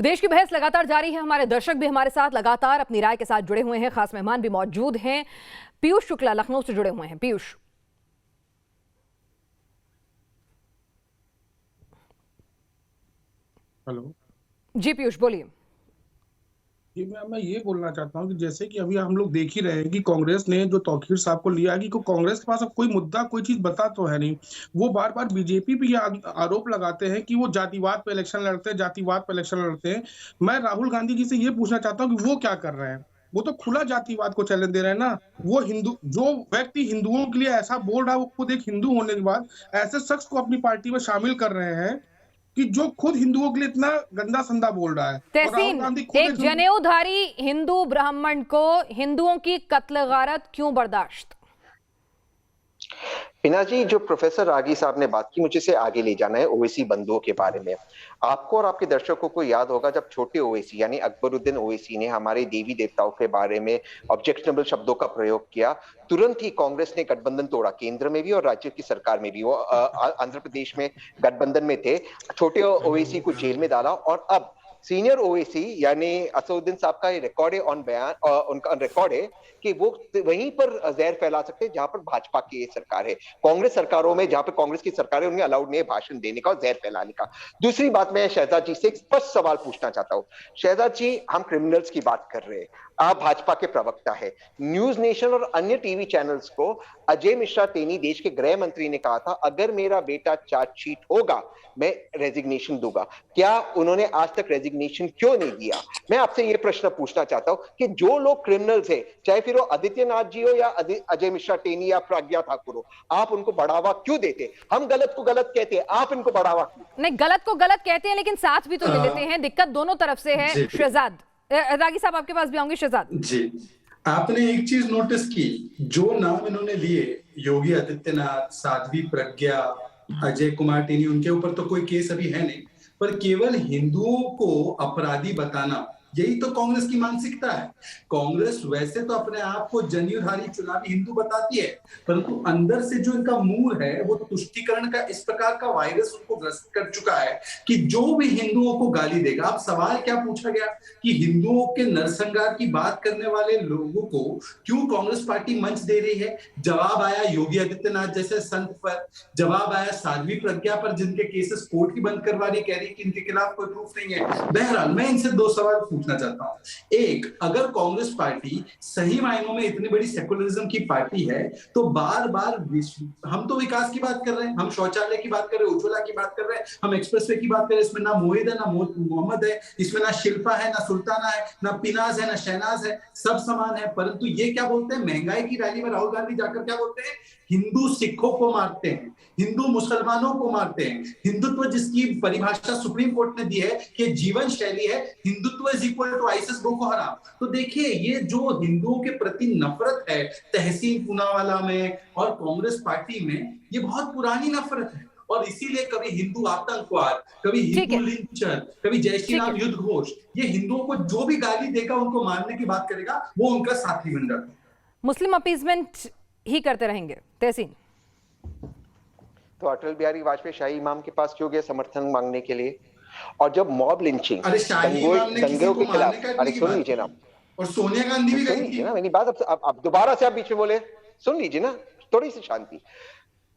और देश की बहस लगातार जारी है। हमारे दर्शक भी हमारे साथ लगातार अपनी राय के साथ जुड़े हुए हैं। खास मेहमान भी मौजूद हैं। पीयूष शुक्ला लखनऊ से जुड़े हुए हैं। पीयूष, हेलो जी पीयूष बोलिए। जी, मैं ये बोलना चाहता हूँ कि जैसे कि अभी हम लोग देख ही रहे हैं कि कांग्रेस ने जो तौकीर साहब को लिया है कि कांग्रेस के पास अब कोई मुद्दा कोई चीज बता तो है नहीं। वो बार बार बीजेपी पे ये आरोप लगाते हैं कि वो जातिवाद पे इलेक्शन लड़ते हैं, जातिवाद पे इलेक्शन लड़ते हैं। मैं राहुल गांधी जी से ये पूछना चाहता हूँ कि वो क्या कर रहे हैं। वो तो खुला जातिवाद को चैलेंज दे रहे हैं ना। वो हिंदू जो व्यक्ति हिंदुओं के लिए ऐसा बोल रहा है, वो खुद एक हिंदू होने के बाद ऐसे शख्स को अपनी पार्टी में शामिल कर रहे हैं कि जो खुद हिंदुओं के लिए इतना गंदा संदा बोल रहा है। और राहुल तहसीन, गांधी खुद एक जनेऊधारी हिंदू ब्राह्मण को हिंदुओं की कत्ल गारत क्यों बर्दाश्त? हिना जी, जो प्रोफेसर रागी साहब ने बात की, मुझे से आगे ले जाना है ओवैसी बंधुओं के बारे में। आपको और आपके दर्शकों को याद होगा जब छोटे ओवैसी यानी अकबरुद्दीन ओवैसी ने हमारे देवी देवताओं के बारे में ऑब्जेक्शनेबल शब्दों का प्रयोग किया, तुरंत ही कांग्रेस ने गठबंधन तोड़ा, केंद्र में भी और राज्य की सरकार में भी। वो आंध्र प्रदेश में गठबंधन में थे, छोटे ओवैसी को जेल में डाला और अब सीनियर ओवैसी यानी असदुद्दीन साहब का रिकॉर्ड है ऑन बयान, उनका रिकॉर्ड है कि वो वहीं पर जहर फैला सकते हैं जहां पर भाजपा की सरकार है। कांग्रेस सरकारों में जहां पर कांग्रेस की सरकार है उन्हें अलाउड नहीं है भाषण देने का और जहर फैलाने का। दूसरी बात, मैं शहजाद जी से एक स्पष्ट सवाल पूछना चाहता हूं। शहजाद जी, हम क्रिमिनल्स की बात कर रहे हैं, आप भाजपा के प्रवक्ता है। न्यूज नेशन और अन्य टीवी चैनल्स को अजय मिश्रा टेनी, देश के गृह मंत्री, ने कहा था अगर मेरा बेटा चार्जशीट होगा मैं रेजिग्नेशन दूंगा। क्या उन्होंने आज तक रेजिग्नेशन क्यों नहीं दिया? मैं आपसे यह प्रश्न पूछना चाहता हूं कि जो लोग क्रिमिनल्स है, चाहे फिर वो आदित्यनाथ जी हो या अजय मिश्रा टेनी या प्रज्ञा ठाकुर हो, आप उनको बढ़ावा क्यों देते? हम गलत को गलत कहते हैं, आप इनको बढ़ावा क्यों? नहीं, गलत को गलत कहते हैं लेकिन साथ भी तो ले लेते हैं। दिक्कत दोनों तरफ से है। शहजाद रागी साहब आपके पास भी आऊंगी। शहजाद जी, आपने एक चीज नोटिस की, जो नाम इन्होंने लिए, योगी आदित्यनाथ, साध्वी प्रज्ञा, अजय कुमार टेनी, उनके ऊपर तो कोई केस अभी है नहीं, पर केवल हिंदुओं को अपराधी बताना, यही तो कांग्रेस की मानसिकता है। कांग्रेस वैसे तो अपने आप को जनेऊधारी चुनावी हिंदू बताती है, परंतु अंदर से जो इनका मूल है वो तुष्टीकरण का इस प्रकार का वायरस उनको ग्रस्त कर चुका है कि जो भी हिंदुओं को गाली देगा। अब सवाल क्या पूछा गया कि हिंदुओं के नरसंहार की बात करने वाले लोगों को क्यों कांग्रेस पार्टी मंच दे रही है? जवाब आया योगी आदित्यनाथ जैसे संत पर, जवाब आया साध्वी प्रज्ञा पर, जिनके केसेस कोर्ट ही बंद करवा रही, कह रही कि इनके खिलाफ कोई प्रूफ नहीं है। बहरहाल मैं इनसे दो सवाल पूछना चाहता हूं। एक, अगर कांग्रेस पार्टी सही मायनों में इतनी बड़ी सेकुलरिज्म की पार्टी है तो बार बार हम तो विकास की बात कर रहे हैं, हम शौचालय की बात कर रहे हैं, उज्ज्वला की बात कर रहे हैं, हम एक्सप्रेसवे की बात कर रहे हैं, इसमें ना मोहित है ना मोहम्मद है, इसमें ना शिल्पा है ना सुल्ताना है, ना पिनाज है ना शहनाज है, सब समान है। परंतु ये क्या बोलते हैं महंगाई की रैली में राहुल गांधी जाकर क्या बोलते हैं? हिंदू सिखों को मारते हैं, हिंदू मुसलमानों को मारते हैं। हिंदुत्व जिसकी परिभाषा सुप्रीम कोर्ट ने दी है कि जीवन शैली है, Hindutva is equal to ISIS Boko Haram. तो देखिए, ये जो हिंदुओं के प्रति नफरत है तहसीन पूनावाला में और कांग्रेस पार्टी में, ये बहुत पुरानी नफरत है। और इसीलिए कभी हिंदू आतंकवाद, कभी हिंदू लिंचर, कभी जय श्री राम युद्ध घोष, ये हिंदुओं को जो भी गाली देगा, उनको मारने की बात करेगा, वो उनका साथी बन जाता है। मुस्लिम अपीजमेंट ही करते रहेंगे। तहसीन, तो अटल बिहारी वाजपेयी शाही इमाम के पास क्यों गए समर्थन मांगने के लिए? और जब मॉब लिंचिंग दंगों के खिलाफ, अरे सुन लीजिए ना, और सोनिया गांधी भी गई थी ना मेरी बात। अब दोबारा से आप बीच में बोले, सुन लीजिए ना, थोड़ी सी शांति।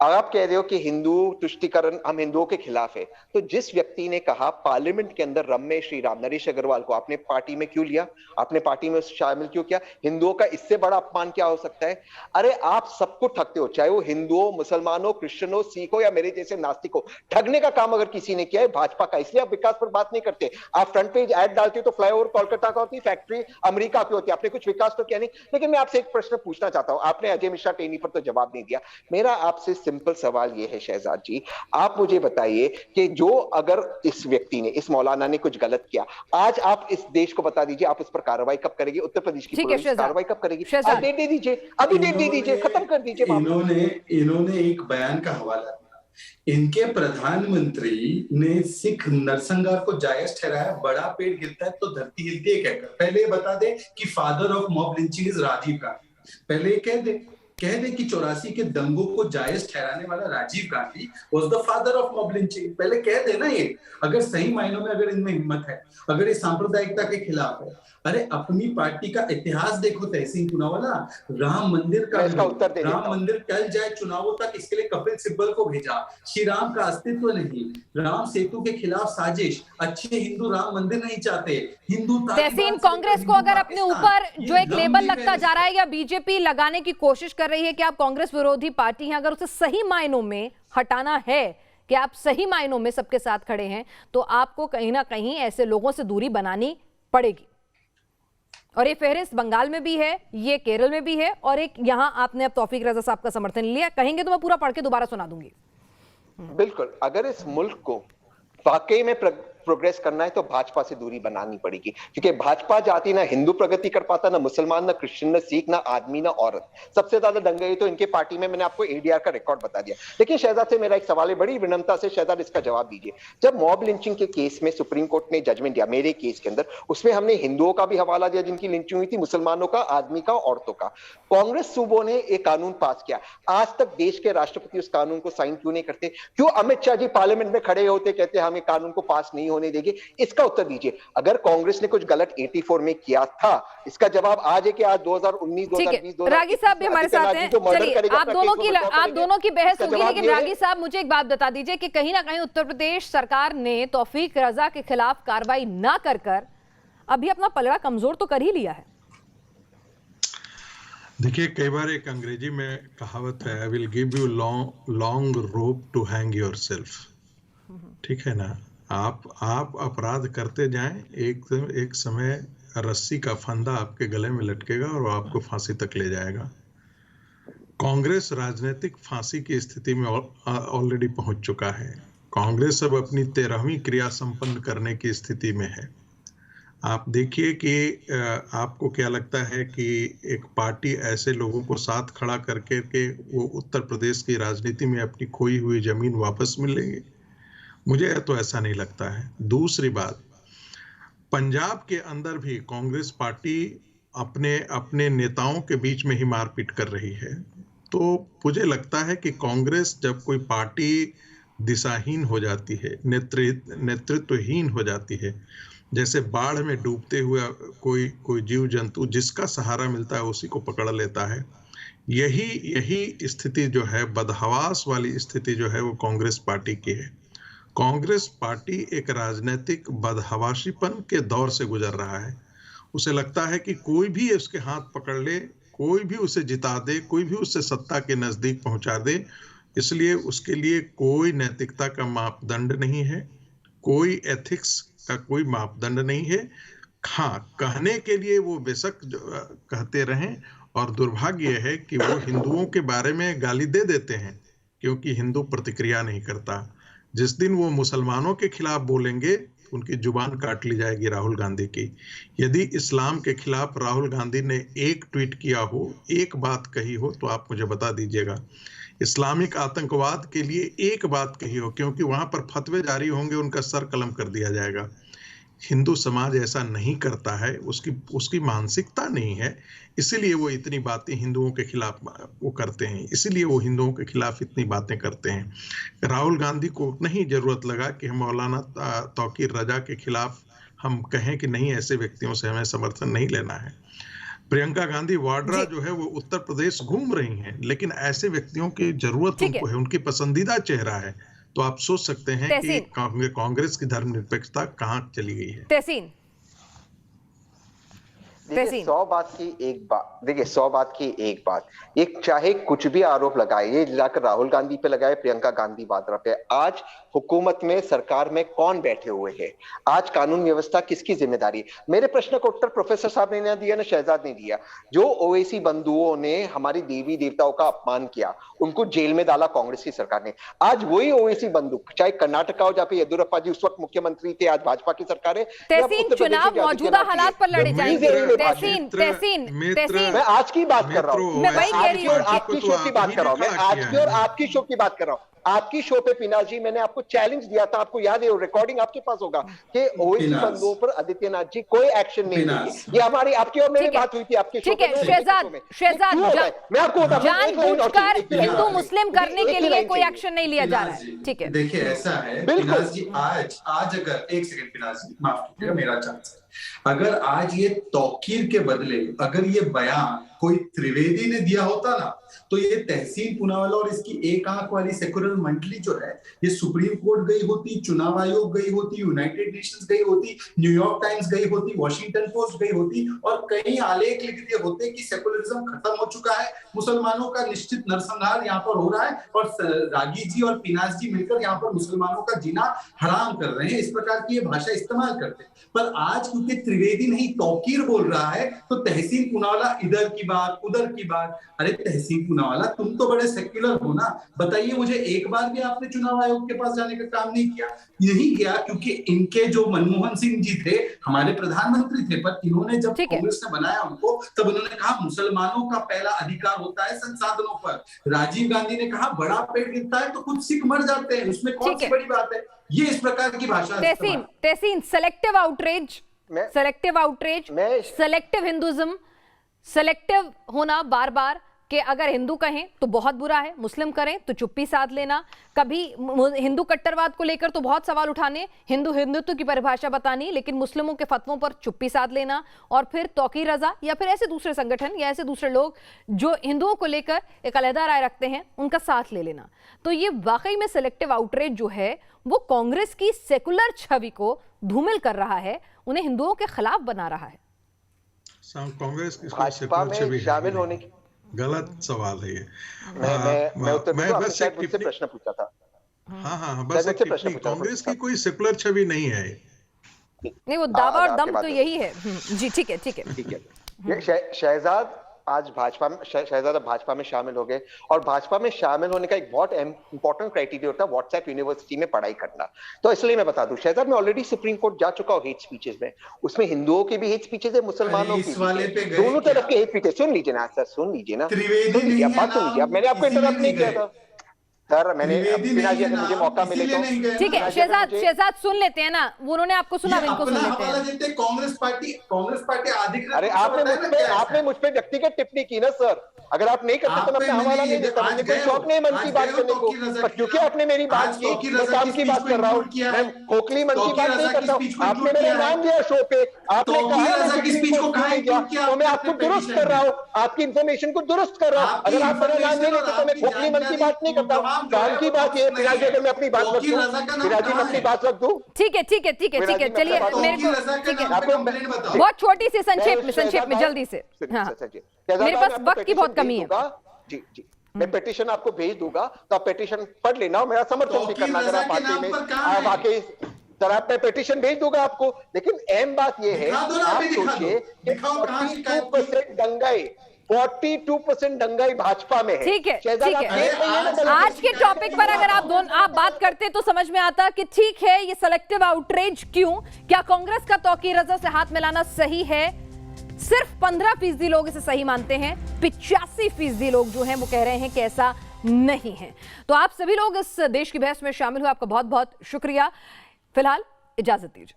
आप कह रहे हो कि हिंदू तुष्टीकरण, हम हिंदुओं के खिलाफ है, तो जिस व्यक्ति ने कहा पार्लियामेंट के अंदर रम्य श्री राम, नरेश अग्रवाल को आपने पार्टी में क्यों लिया, आपने पार्टी में शामिल क्यों किया? हिंदुओं का इससे बड़ा अपमान क्या हो सकता है? अरे आप सबको ठगते हो, चाहे वो हिंदुओं, मुसलमानों, क्रिश्चियनों, सिखों या मेरे जैसे नास्तिकों। ठगने का काम अगर किसी ने किया है भाजपा का, इसलिए आप विकास पर बात नहीं करते। आप फ्रंट पेज ऐड डालते हो तो फ्लाईओवर कोलकाता का होती, फैक्ट्री अमेरिका की होती, आपने कुछ विकास तो किया नहीं। लेकिन मैं आपसे एक प्रश्न पूछना चाहता हूं, आपने अजय मिश्रा टेनी पर तो जवाब नहीं दिया। मेरा आपसे सिंपल सवाल ये है शहजाद जी, आप मुझे बताइए कि जो अगर इस व्यक्ति ने, इस मौलाना ने कुछ गलत किया, आज आप इस देश को बता दीजिए आप उस पर कार्रवाई कब करेंगे? उत्तर प्रदेश की पुलिस कार्रवाई कब करेगी? आज डेट दे दीजिए, अभी डेट दे दीजिए, खत्म कर दीजिए। इन्होंने एक बयान का हवाला दिया, इनके प्रधानमंत्री ने सिख नरसंहार को जायज ठहराया, बड़ा पेड़ गिरता है तो धरती हिलती है कहकर। पहले बता दे कि father of mob lynching is Rajiv Gandhi, पहले कह दे। कह दे कि 84 के दंगों को जायज ठहराने वाला Rajiv Gandhi was the father of mob lynching. पहले कह दे ना, ये अगर सही मायनों में अगर इनमें हिम्मत है, अगर ये सांप्रदायिकता के खिलाफ है। अरे अपनी पार्टी का इतिहास देखो तहसीन पूनावाला, राम मंदिर का राम मंदिर टल जाए चुनावों तक, इसके लिए कपिल सिब्बल को भेजा। श्री राम का अस्तित्व नहीं, राम सेतु के खिलाफ साजिश, अच्छे हिंदू राम मंदिर नहीं चाहते, हिंदू तहसीन, कांग्रेस को अगर अपने ऊपर जो एक लेबल लगता जा रहा है या बीजेपी लगाने की कोशिश कर रही है कि आप कांग्रेस विरोधी पार्टी हैं, अगर उसे सही मायनों में हटाना है कि आप सही मायनों में सबके साथ खड़े हैं, तो आपको कहीं ना कहीं ऐसे लोगों से दूरी बनानी पड़ेगी। और ये फहरिस्त बंगाल में भी है, ये केरल में भी है, और एक यहां आपने अब तौफीक रजा साहब का समर्थन लिया। कहेंगे तो मैं पूरा पढ़ के दोबारा सुना दूंगी। बिल्कुल, अगर इस मुल्क को वाकई में प्रोग्रेस करना है तो भाजपा से दूरी बनानी पड़ेगी, क्योंकि भाजपा जाति ना हिंदू प्रगति कर पाता, ना मुसलमान, ना क्रिश्चियन, ना सिख, ना आदमी, ना औरत। सबसे ज्यादा दंगे तो इनके पार्टी में। मैंने आपको एडीआर का रिकॉर्ड बता दिया। लेकिन शहजाद से मेरा एक सवाल है, बड़ी विनम्रता से शहजाद इसका जवाब दीजिए। जब मॉब लिंचिंग के केस में सुप्रीम कोर्ट ने जजमेंट दिया, मेरे केस के अंदर, उसमें हमने हिंदुओं का भी हवाला दिया जिनकी लिंचिंग हुई थी, मुसलमानों का, आदमी का, औरतों का। कांग्रेस सूबों ने एक कानून पास किया, आज तक देश के राष्ट्रपति उस कानून को साइन क्यों नहीं करते? क्यों अमित शाह जी पार्लियामेंट में खड़े होते कहते हम एक कानून को पास नहीं होने देंगे? इसका उत्तर दीजिए। अगर कांग्रेस ने कुछ गलत 84 में किया था, इसका जवाब आज है कि आज 2019, 2020, रागी साहब भी हमारे साथ हैं। चलिए, आप दोनों की बहस होगी, लेकिन रागी साहब मुझे एक बात बता दीजिए कि कहीं ना कहीं उत्तर प्रदेश सरकार ने तौफीक रजा के खिलाफ कार्रवाई ना कर अभी अपना पलड़ा कमजोर तो कर ही लिया है। देखिए, कई बार एक अंग्रेजी में कहावत है, I will give you long rope to hang yourself. ठीक है ना? आप अपराध करते जाएं, एक समय रस्सी का फंदा आपके गले में लटकेगा और वो आपको फांसी तक ले जाएगा। कांग्रेस राजनीतिक फांसी की स्थिति में ऑलरेडी पहुंच चुका है। कांग्रेस अब अपनी 13वीं क्रिया संपन्न करने की स्थिति में है। आप देखिए कि आपको क्या लगता है कि एक पार्टी ऐसे लोगों को साथ खड़ा करके के वो उत्तर प्रदेश की राजनीति में अपनी खोई हुई जमीन वापस मिलेंगे? मुझे तो ऐसा नहीं लगता है। दूसरी बात, पंजाब के अंदर भी कांग्रेस पार्टी अपने नेताओं के बीच में ही मारपीट कर रही है। तो मुझे लगता है कि कांग्रेस जब कोई पार्टी दिशाहीन हो जाती है, नेतृत्वहीन हो जाती है, जैसे बाढ़ में डूबते हुए कोई जीव जंतु जिसका सहारा मिलता है उसी को पकड़ लेता है, यही स्थिति जो है, बदहवास वाली स्थिति जो है, वो कांग्रेस पार्टी की है। कांग्रेस पार्टी एक राजनीतिक बदहवाशीपन के दौर से गुजर रहा है। उसे लगता है कि कोई भी उसके हाथ पकड़ ले, कोई भी उसे जिता दे, कोई भी उसे सत्ता के नजदीक पहुंचा दे, इसलिए उसके लिए कोई नैतिकता का मापदंड नहीं है, कोई एथिक्स का कोई मापदंड नहीं है। हाँ, कहने के लिए वो बेशक कहते रहें, और दुर्भाग्य है कि वो हिंदुओं के बारे में गाली दे देते हैं क्योंकि हिंदू प्रतिक्रिया नहीं करता। जिस दिन वो मुसलमानों के खिलाफ बोलेंगे, उनकी जुबान काट ली जाएगी राहुल गांधी की। यदि इस्लाम के खिलाफ राहुल गांधी ने एक ट्वीट किया हो, एक बात कही हो, तो आप मुझे बता दीजिएगा। इस्लामिक आतंकवाद के लिए एक बात कही हो, क्योंकि वहां पर फतवे जारी होंगे, उनका सर कलम कर दिया जाएगा। हिंदू समाज ऐसा नहीं करता है, उसकी मानसिकता नहीं है, इसीलिए वो इतनी बातें हिंदुओं के खिलाफ वो करते हैं, इसीलिए वो हिंदुओं के खिलाफ इतनी बातें करते हैं। राहुल गांधी को नहीं जरूरत लगा कि हम मौलाना तौकीर रजा के खिलाफ हम कहें कि नहीं, ऐसे व्यक्तियों से हमें समर्थन नहीं लेना है। प्रियंका गांधी वाड्रा जो है वो उत्तर प्रदेश घूम रही हैं, लेकिन ऐसे व्यक्तियों की जरूरत उनको है, उनकी पसंदीदा चेहरा है। तो आप सोच सकते हैं कि कांग्रेस की धर्मनिरपेक्षता कहां चली गई है। तहसीन, देखिए 100 बात की एक बात, एक चाहे कुछ भी आरोप लगाए, ये जाकर राहुल गांधी पे लगाए, प्रियंका गांधी वाड्रा पे, आज हुकूमत में, सरकार में कौन बैठे हुए हैं? आज कानून व्यवस्था किसकी जिम्मेदारी है? मेरे प्रश्न का उत्तर प्रोफेसर साहब ने ना दिया, ना शहजाद ने दिया। जो ओवैसी बंधुओं ने हमारी देवी देवताओं का अपमान किया, उनको जेल में डाला कांग्रेस की सरकार ने। आज वही ओवैसी बंधु, चाहे कर्नाटक हो, जहाँ पे येदियुरप्पा जी उस वक्त मुख्यमंत्री थे, आज भाजपा की सरकार है। तहसीन, चुनाव मौजूदा हालात पर लड़े जाएंगे। तहसीन, मैं आज की बात कर रहा हूँ, मैं वही कह रही हूँ, आपकी शो की बात कर रहा हूँ, मैं आज की और आपकी शो की बात कर रहा हूँ। आपकी शो पे पिनाज जी मैंने आपको चैलेंज दिया था, आपको याद है, रिकॉर्डिंग आपके पास होगा, कि ओवैसी पिनाज। बंधुओं पर आदित्यनाथ जी कोई एक्शन नहीं पिनाज। लेंगे। ये हमारी आपकी और मेरी ठीक है। बात हुई थी आपके शो ठीक पे, है, मेरे शहजाद, शो में। शहजाद, क्यों होता है? मैं आपको बताऊं, एक लाइन और जानबूझकर चाहिए, एक हिंदू लाइन मुस्लिम चाहिए। करने के एक लिए लाइन कोई चाहिए। एक्शन नहीं लिया जा रहा पिनाज है। जी, ठीक है, देखिए ऐसा है बिल्कुल। पिनाज जी, आज अगर एक सेकंड पिनाज जी माफ कीजिएगा, मेरा चांस है, अगर आज ये तौकीर के बदले अगर ये बयान कोई त्रिवेदी ने दिया होता ना, तो ये तहसीन पूनावाला और इसकी एक आंख वाली सेकुलर मंडली जो है, ये सुप्रीम कोर्ट गई होती, चुनाव आयोग गई होती, यूनाइटेड नेशंस गई होती, न्यूयॉर्क टाइम्स गई होती, वॉशिंगटन पोस्ट गई होती और कई आलेख लिख दिए होते कि सेकुलरिज्म खत्म हो चुका है, मुसलमानों का निश्चित नरसंहार यहाँ पर हो रहा है और रागी जी और पिनाज जी मिलकर यहाँ पर मुसलमानों का जीना हराम कर रहे हैं, इस प्रकार की ये भाषा इस्तेमाल करते हैं। पर आज क्योंकि त्रिवेदी नहीं तौकीर बोल रहा है, तो तहसीन पूनावाला इधर की बात उधर की बात। अरे तहसीन पूनावाला, तुम तो बड़े सेक्युलर हो ना, बताइए मुझे, एक बार भी आपने चुनाव आयोग के पास जाने का काम नहीं किया। नहीं किया क्योंकि इनके जो मनमोहन सिंह जी थे हमारे प्रधानमंत्री थे, पर इन्होंने जब कांग्रेस ने बनाया उनको, तब उन्होंने कहा मुसलमानों का पहला अधिकार होता है संसाधनों पर। राजीव गांधी ने कहा बड़ा पेड़ गिरता है तो कुछ सिख मर जाते हैं, उसमें कौन सी बड़ी बात है। ये इस प्रकार की भाषा। Tehseen, selective outreach, selective Hinduism, selective होना बार बार, कि अगर हिंदू कहें तो बहुत बुरा है, मुस्लिम करें तो चुप्पी साध लेना, कभी हिंदू कट्टरवाद को लेकर तो बहुत सवाल उठाने, हिंदुत्व की परिभाषा बतानी, लेकिन मुस्लिमों के फतवों पर चुप्पी साध लेना, और फिर तौकीर रजा या फिर ऐसे दूसरे संगठन या ऐसे दूसरे लोग जो हिंदुओं को लेकर एक अलहदा राय रखते हैं उनका साथ ले लेना। तो ये वाकई में सेलेक्टिव आउटरीच जो है वो कांग्रेस की सेकुलर छवि को धूमिल कर रहा है, उन्हें हिंदुओं के खिलाफ बना रहा है। कांग्रेस भाजपा में शामिल होने की गलत सवाल है ये। मैं बस एक प्रश्न पूछा था। हाँ, बस एक टिप्पणी, कांग्रेस की कोई सेकुलर छवि नहीं है। नहीं, वो दावा और दम तो यही है। जी ठीक है। शहजाद आज भाजपा में शामिल हो गए, और भाजपा में शामिल होने का एक बहुत इंपॉर्टेंट क्राइटेरिया होता है व्हाट्सएप यूनिवर्सिटी में पढ़ाई करना। तो इसलिए मैं बता दूं, शहजाद मैं ऑलरेडी सुप्रीम कोर्ट जा चुका हूं हेट स्पीचेस में, उसमें हिंदुओं की भी हेट स्पीचेस है, मुसलमानों की, दोनों तरफ के हेट स्पीचेस। सुन लीजिए ना सर, सुन लीजिए ना, बात सुन लीजिए। अब मैंने आपको इंटरप्ट नहीं किया था सर, मैंने मुझे मौका मिले तो ठीक है। शहजाद सुन लेते हैं ना, उन्होंने आपको सुना, इनको सुन लेते हैं। कांग्रेस पार्टी अधिकृत। अरे आपने मुझ पे व्यक्तिगत टिप्पणी की ना सर, अगर आप नहीं करते तो मैं अपना हवाला नहीं देता, मुझे कोई शौक नहीं मन की बात करने को, पर क्योंकि आपने मेरी बात की, मैं काम की बात कर रहा हूँ, मैं खोखली मन की बात नहीं करता हूँ। आपने मेरा नाम लिया शो पे, आपने कहा तो मैं आपको दुरुस्त कर रहा हूँ, आपकी इंफॉर्मेशन को दुरुस्त कर रहा हूँ। अगर आप मेरा नाम नहीं लेते तो मैं खोखली मन की बात नहीं करता। काम की बात ये, पिराजी अगर मैं अपनी बात रख दूं, पिराजी मैं अपनी बात रख दूं। ठीक है, चलिए मेरे को, ठीक है, बहुत छोटी सी संक्षेप में जल्दी से। हाँ, मेरे पास वक्त की बहुत कमी है। जी, मैं पेटिशन आपको भेज दूंगा, तो आप पेटिशन पढ़ लेना, मेरा समर्थन भी करना अगर आप पार्टी में वाकई। सर आप मैं पेटिशन भेज दूंगा आपको, लेकिन अहम बात यह है, आप सोचिए कि 42% दंगाई भाजपा में है। ठीक है। आज के टॉपिक पर अगर आप बात करते तो समझ में आता कि ठीक है, ये सेलेक्टिव आउटरीच क्यों, क्या कांग्रेस का तौकीर रजा से हाथ मिलाना सही है? सिर्फ 15% लोग इसे सही मानते हैं, 85% लोग जो हैं वो कह रहे हैं कि ऐसा नहीं है। तो आप सभी लोग इस देश की बहस में शामिल हुए, आपका बहुत बहुत शुक्रिया। फिलहाल इजाजत दीजिए।